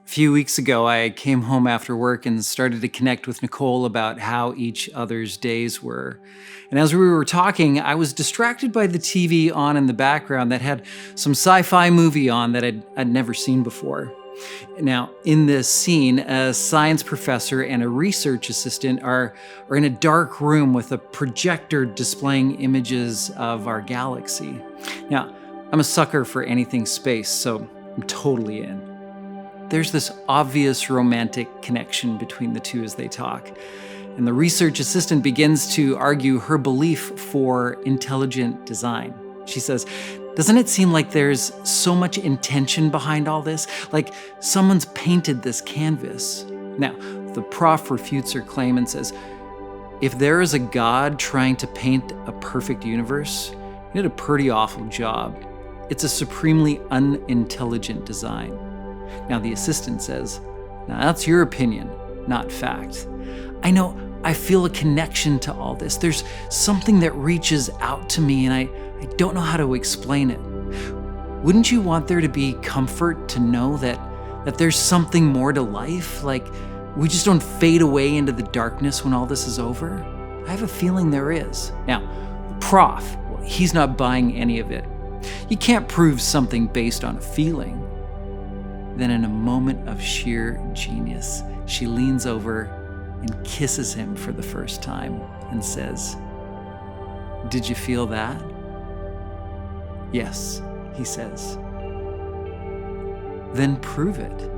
A few weeks ago, I came home after work and started to connect with Nicole about how each other's days were. And as we were talking, I was distracted by the TV on in the background that had some sci-fi movie on that I'd never seen before. Now, in this scene, a science professor and a research assistant are in a dark room with a projector displaying images of our galaxy. Now, I'm a sucker for anything space, so I'm totally in. There's this obvious romantic connection between the two as they talk. And the research assistant begins to argue her belief for intelligent design. She says, "Doesn't it seem like there's so much intention behind all this? Like someone's painted this canvas." Now, the prof refutes her claim and says, "If there is a God trying to paint a perfect universe, he did a pretty awful job. It's a supremely unintelligent design." Now the assistant says, "Now that's your opinion, not fact. I know I feel a connection to all this. There's something that reaches out to me and I don't know how to explain it. Wouldn't you want there to be comfort to know that there's something more to life? Like we just don't fade away into the darkness when all this is over? I have a feeling there is." Now, the prof, well, he's not buying any of it. You can't prove something based on a feeling. Then in a moment of sheer genius, she leans over and kisses him for the first time and says, "Did you feel that?" "Yes," he says. "Then prove it."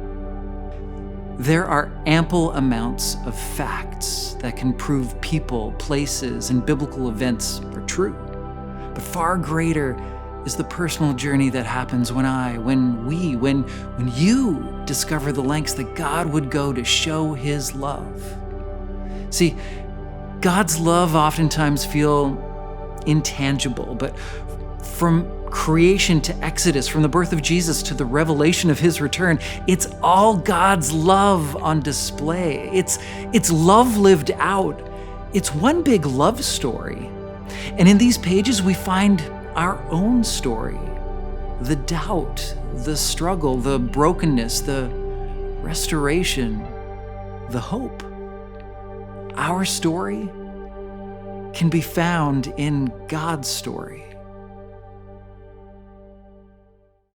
There are ample amounts of facts that can prove people, places, and biblical events are true. But far greater is the personal journey that happens when you discover the lengths that God would go to show his love. See, God's love oftentimes feel intangible, but from creation to Exodus, from the birth of Jesus to the revelation of his return, it's all God's love on display. It's love lived out. It's one big love story. And in these pages, we find our own story, the doubt, the struggle, the brokenness, the restoration, the hope. Our story can be found in God's story.